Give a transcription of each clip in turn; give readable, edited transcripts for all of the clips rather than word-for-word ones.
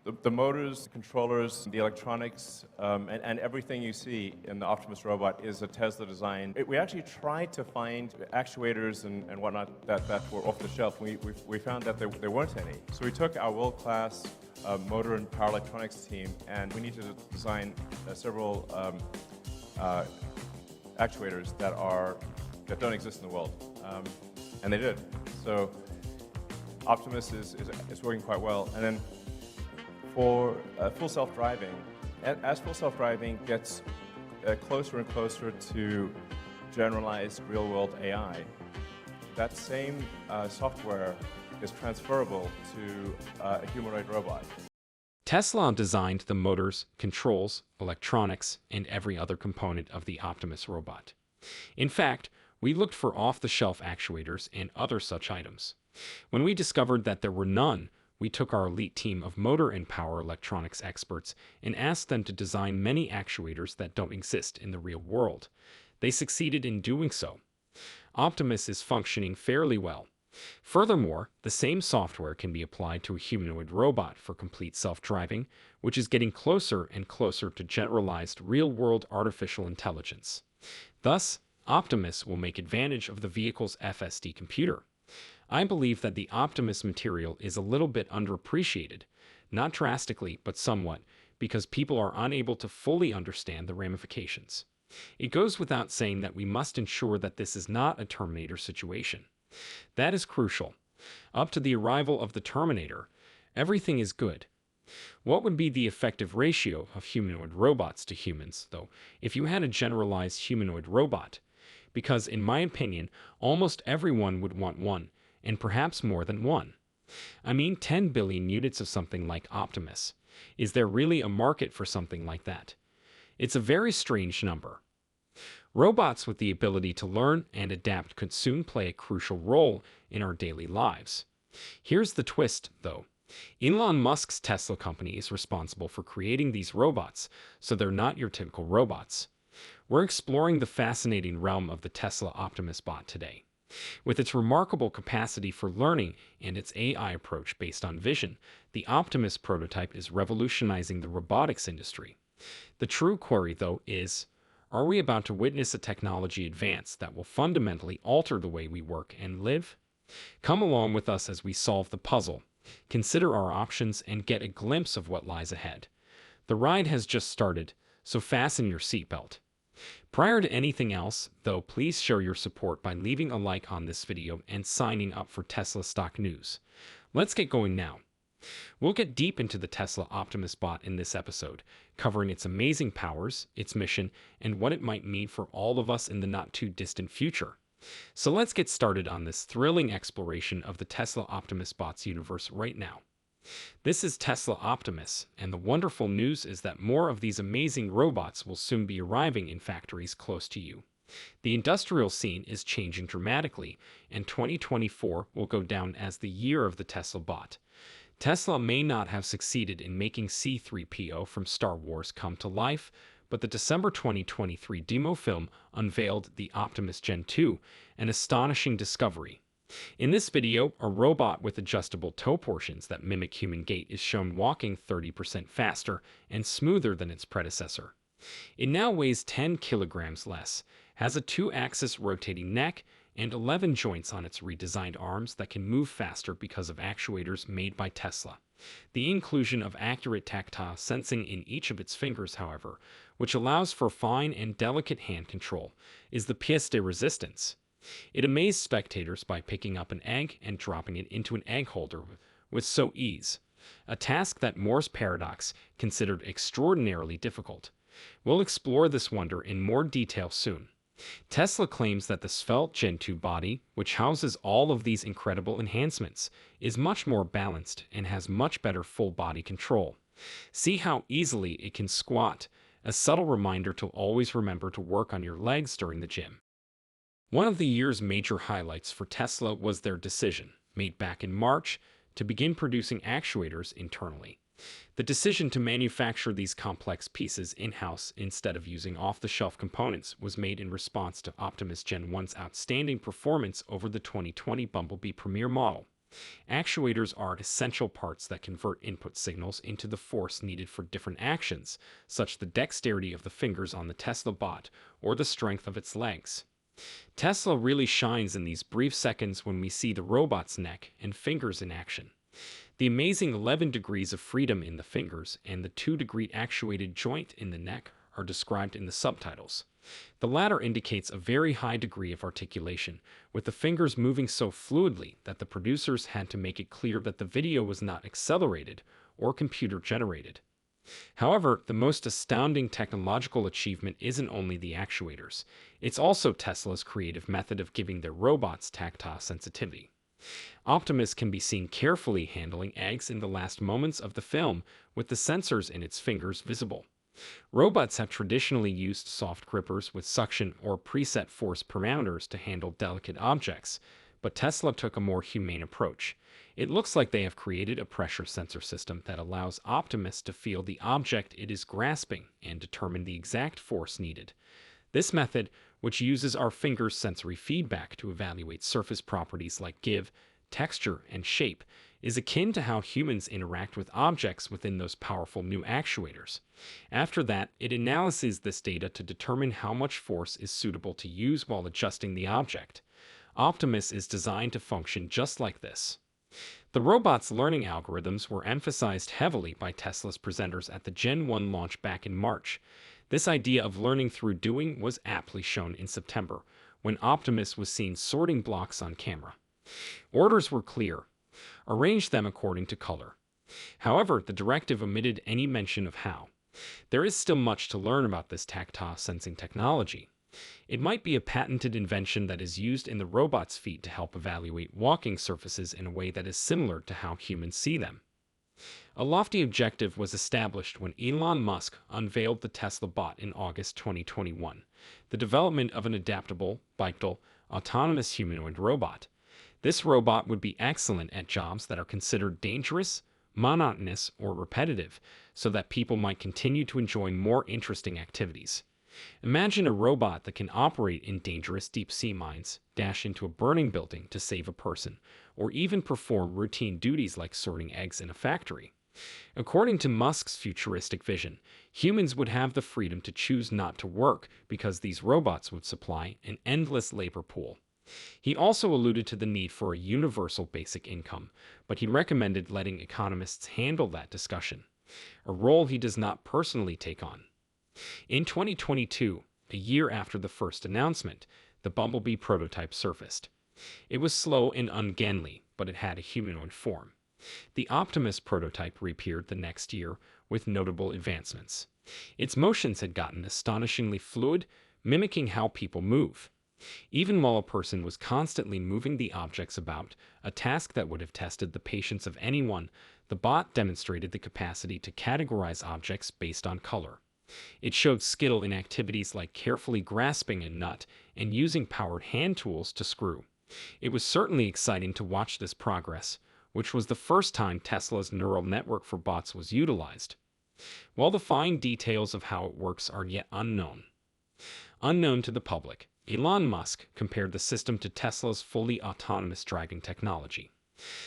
The motors, the controllers, the electronics, and everything you see in the Optimus robot is a Tesla design. We actually tried to find actuators and whatnot that were off the shelf. We found that there weren't any. So we took our world-class motor and power electronics team, and we needed to design several actuators that don't exist in the world, and they did. So Optimus is working quite well. And then for full self-driving, as full self-driving gets closer and closer to generalized real-world AI, that same software is transferable to a humanoid robot. Tesla designed the motors, controls, electronics, and every other component of the Optimus robot. In fact, we looked for off-the-shelf actuators and other such items. When we discovered that there were none, we took our elite team of motor and power electronics experts and asked them to design many actuators that don't exist in the real world. They succeeded in doing so. Optimus is functioning fairly well. Furthermore, the same software can be applied to a humanoid robot for complete self-driving, which is getting closer and closer to generalized real-world artificial intelligence. Thus, Optimus will make advantage of the vehicle's FSD computer. I believe that the Optimus material is a little bit underappreciated, not drastically, but somewhat, because people are unable to fully understand the ramifications. It goes without saying that we must ensure that this is not a Terminator situation. That is crucial. Up to the arrival of the Terminator, everything is good. What would be the effective ratio of humanoid robots to humans, though, if you had a generalized humanoid robot? Because, in my opinion, almost everyone would want one, and perhaps more than one. I mean 10 billion units of something like Optimus. Is there really a market for something like that? It's a very strange number. Robots with the ability to learn and adapt could soon play a crucial role in our daily lives. Here's the twist, though. Elon Musk's Tesla company is responsible for creating these robots, so they're not your typical robots. We're exploring the fascinating realm of the Tesla Optimus bot today. With its remarkable capacity for learning and its AI approach based on vision, the Optimus prototype is revolutionizing the robotics industry. The true query, though, is, are we about to witness a technology advance that will fundamentally alter the way we work and live? Come along with us as we solve the puzzle, consider our options, and get a glimpse of what lies ahead. The ride has just started, so fasten your seatbelt. Prior to anything else, though, please show your support by leaving a like on this video and signing up for Tesla stock news. Let's get going now. We'll get deep into the Tesla Optimus bot in this episode, covering its amazing powers, its mission, and what it might mean for all of us in the not-too-distant future. So let's get started on this thrilling exploration of the Tesla Optimus bot's universe right now. This is Tesla Optimus, and the wonderful news is that more of these amazing robots will soon be arriving in factories close to you. The industrial scene is changing dramatically, and 2024 will go down as the year of the Tesla bot. Tesla may not have succeeded in making C-3PO from Star Wars come to life, but the December 2023 demo film unveiled the Optimus Gen 2, an astonishing discovery. In this video, a robot with adjustable toe portions that mimic human gait is shown walking 30% faster and smoother than its predecessor. It now weighs 10 kilograms less, has a 2-axis rotating neck, and 11 joints on its redesigned arms that can move faster because of actuators made by Tesla. The inclusion of accurate tactile sensing in each of its fingers, however, which allows for fine and delicate hand control, is the pièce de résistance. It amazed spectators by picking up an egg and dropping it into an egg holder with so ease, a task that Moore's paradox considered extraordinarily difficult. We'll explore this wonder in more detail soon. Tesla claims that the svelte Gen 2 body, which houses all of these incredible enhancements, is much more balanced and has much better full body control. See how easily it can squat, a subtle reminder to always remember to work on your legs during the gym. One of the year's major highlights for Tesla was their decision, made back in March, to begin producing actuators internally. The decision to manufacture these complex pieces in-house instead of using off-the-shelf components was made in response to Optimus Gen 1's outstanding performance over the 2020 Bumblebee Premier model. Actuators are essential parts that convert input signals into the force needed for different actions, such as the dexterity of the fingers on the Tesla bot or the strength of its legs. Tesla really shines in these brief seconds when we see the robot's neck and fingers in action. The amazing 11 degrees of freedom in the fingers and the 2-degree actuated joint in the neck are described in the subtitles. The latter indicates a very high degree of articulation, with the fingers moving so fluidly that the producers had to make it clear that the video was not accelerated or computer generated. However, the most astounding technological achievement isn't only the actuators, it's also Tesla's creative method of giving their robots tactile sensitivity. Optimus can be seen carefully handling eggs in the last moments of the film, with the sensors in its fingers visible. Robots have traditionally used soft grippers with suction or preset force parameters to handle delicate objects, but Tesla took a more humane approach. It looks like they have created a pressure sensor system that allows Optimus to feel the object it is grasping and determine the exact force needed. This method, which uses our fingers' sensory feedback to evaluate surface properties like give, texture, and shape, is akin to how humans interact with objects within those powerful new actuators. After that, it analyzes this data to determine how much force is suitable to use while adjusting the object. Optimus is designed to function just like this. The robot's learning algorithms were emphasized heavily by Tesla's presenters at the Gen 1 launch back in March. This idea of learning through doing was aptly shown in September, when Optimus was seen sorting blocks on camera. Orders were clear. Arrange them according to color. However, the directive omitted any mention of how. There is still much to learn about this tactile sensing technology. It might be a patented invention that is used in the robot's feet to help evaluate walking surfaces in a way that is similar to how humans see them. A lofty objective was established when Elon Musk unveiled the Tesla bot in August 2021, the development of an adaptable, bipedal, autonomous humanoid robot. This robot would be excellent at jobs that are considered dangerous, monotonous, or repetitive, so that people might continue to enjoy more interesting activities. Imagine a robot that can operate in dangerous deep-sea mines, dash into a burning building to save a person, or even perform routine duties like sorting eggs in a factory. According to Musk's futuristic vision, humans would have the freedom to choose not to work because these robots would supply an endless labor pool. He also alluded to the need for a universal basic income, but he recommended letting economists handle that discussion, a role he does not personally take on. In 2022, a year after the first announcement, the Bumblebee prototype surfaced. It was slow and ungainly, but it had a humanoid form. The Optimus prototype reappeared the next year with notable advancements. Its motions had gotten astonishingly fluid, mimicking how people move. Even while a person was constantly moving the objects about, a task that would have tested the patience of anyone, the bot demonstrated the capacity to categorize objects based on color. It showed skill in activities like carefully grasping a nut and using powered hand tools to screw. It was certainly exciting to watch this progress, which was the first time Tesla's neural network for bots was utilized, while the fine details of how it works are yet unknown. Unknown to the public, Elon Musk compared the system to Tesla's fully autonomous driving technology.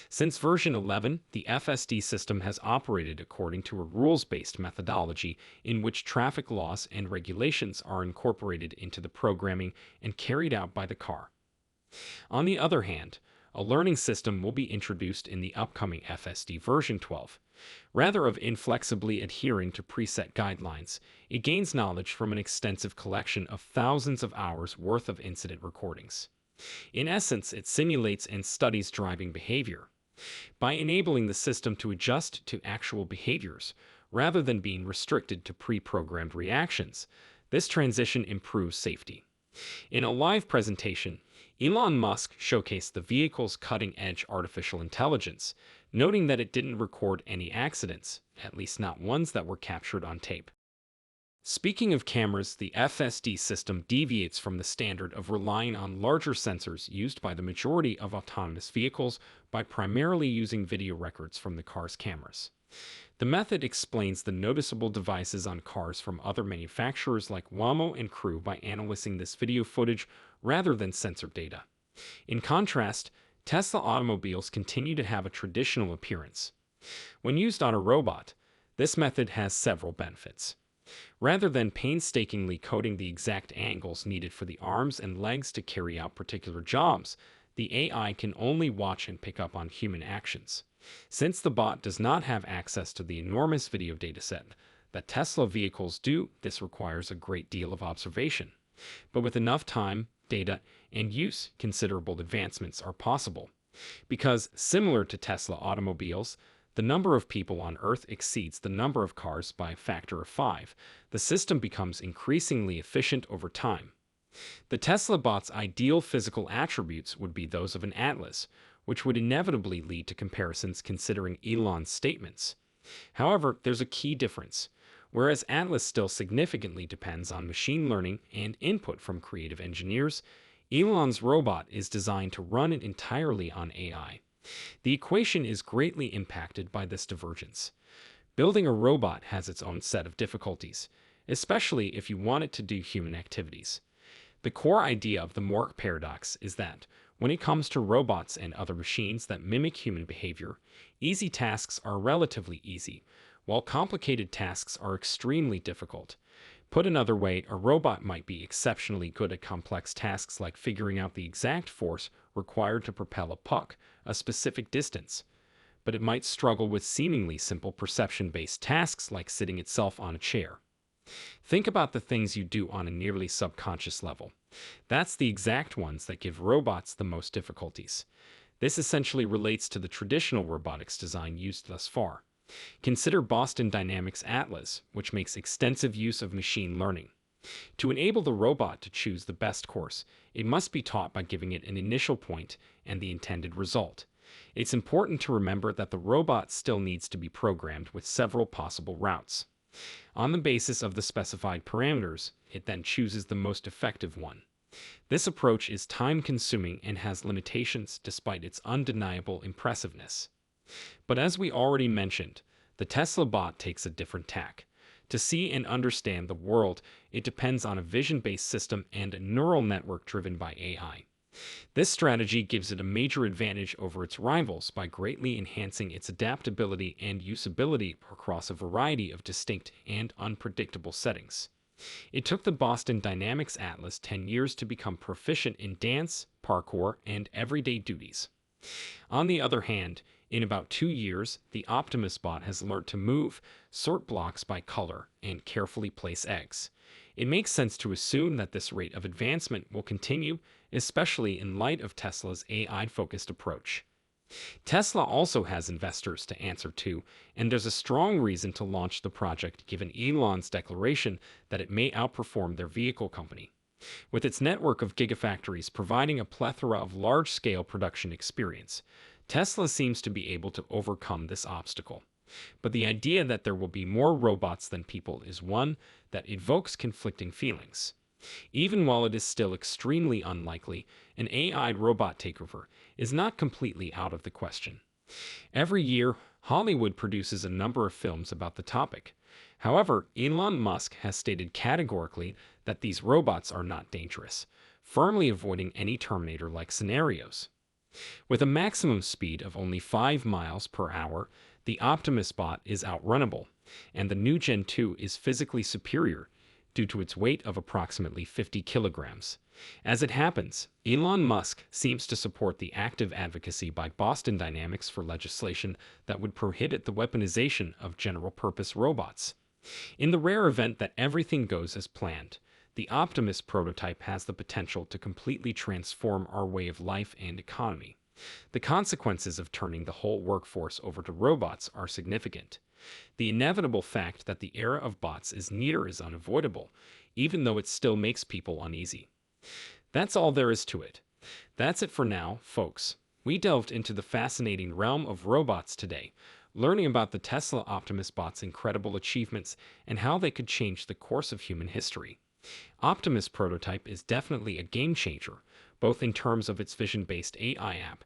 Since version 11, the FSD system has operated according to a rules-based methodology in which traffic laws and regulations are incorporated into the programming and carried out by the car. On the other hand, a learning system will be introduced in the upcoming FSD version 12. Rather of inflexibly adhering to preset guidelines, it gains knowledge from an extensive collection of thousands of hours worth of incident recordings. In essence, it simulates and studies driving behavior. By enabling the system to adjust to actual behaviors, rather than being restricted to pre-programmed reactions, this transition improves safety. In a live presentation, Elon Musk showcased the vehicle's cutting-edge artificial intelligence, noting that it didn't record any accidents, at least not ones that were captured on tape. Speaking of cameras, the FSD system deviates from the standard of relying on larger sensors used by the majority of autonomous vehicles by primarily using video records from the car's cameras. The method explains the noticeable devices on cars from other manufacturers like Waymo and Cruise by analyzing this video footage rather than sensor data. In contrast, Tesla automobiles continue to have a traditional appearance. When used on a robot, this method has several benefits. Rather than painstakingly coding the exact angles needed for the arms and legs to carry out particular jobs, the AI can only watch and pick up on human actions. Since the bot does not have access to the enormous video dataset that Tesla vehicles do, this requires a great deal of observation. But with enough time, data, and use, considerable advancements are possible. Because, similar to Tesla automobiles, the number of people on Earth exceeds the number of cars by a factor of 5, the system becomes increasingly efficient over time. The Tesla bot's ideal physical attributes would be those of an atlas, which would inevitably lead to comparisons considering Elon's statements. However, there's a key difference. Whereas Atlas still significantly depends on machine learning and input from creative engineers, Elon's robot is designed to run it entirely on AI. The equation is greatly impacted by this divergence. Building a robot has its own set of difficulties, especially if you want it to do human activities. The core idea of the Mork paradox is that, when it comes to robots and other machines that mimic human behavior, easy tasks are relatively easy, while complicated tasks are extremely difficult. Put another way, a robot might be exceptionally good at complex tasks like figuring out the exact force required to propel a puck a specific distance, but it might struggle with seemingly simple perception-based tasks like sitting itself on a chair. Think about the things you do on a nearly subconscious level. That's the exact ones that give robots the most difficulties. This essentially relates to the traditional robotics design used thus far. Consider Boston Dynamics' Atlas, which makes extensive use of machine learning. To enable the robot to choose the best course, it must be taught by giving it an initial point and the intended result. It's important to remember that the robot still needs to be programmed with several possible routes. On the basis of the specified parameters, it then chooses the most effective one. This approach is time-consuming and has limitations despite its undeniable impressiveness. But as we already mentioned, the Tesla bot takes a different tack. To see and understand the world, it depends on a vision-based system and a neural network driven by AI. This strategy gives it a major advantage over its rivals by greatly enhancing its adaptability and usability across a variety of distinct and unpredictable settings. It took the Boston Dynamics Atlas 10 years to become proficient in dance, parkour, and everyday duties. On the other hand, in about 2 years, the Optimus bot has learned to move, sort blocks by color, and carefully place eggs. It makes sense to assume that this rate of advancement will continue, especially in light of Tesla's AI-focused approach. Tesla also has investors to answer to, and there's a strong reason to launch the project given Elon's declaration that it may outperform their vehicle company. With its network of gigafactories providing a plethora of large-scale production experience, Tesla seems to be able to overcome this obstacle. But the idea that there will be more robots than people is one that evokes conflicting feelings. Even while it is still extremely unlikely, an AI robot takeover is not completely out of the question. Every year, Hollywood produces a number of films about the topic. However, Elon Musk has stated categorically that these robots are not dangerous, firmly avoiding any Terminator-like scenarios. With a maximum speed of only 5 miles per hour, the Optimus bot is outrunnable, and the new Gen 2 is physically superior due to its weight of approximately 50 kilograms. As it happens, Elon Musk seems to support the active advocacy by Boston Dynamics for legislation that would prohibit the weaponization of general-purpose robots. In the rare event that everything goes as planned, the Optimus prototype has the potential to completely transform our way of life and economy. The consequences of turning the whole workforce over to robots are significant. The inevitable fact that the era of bots is near is unavoidable, even though it still makes people uneasy. That's all there is to it. That's it for now, folks. We delved into the fascinating realm of robots today, learning about the Tesla Optimus bot's incredible achievements and how they could change the course of human history. Optimus prototype is definitely a game changer, both in terms of its vision-based AI app,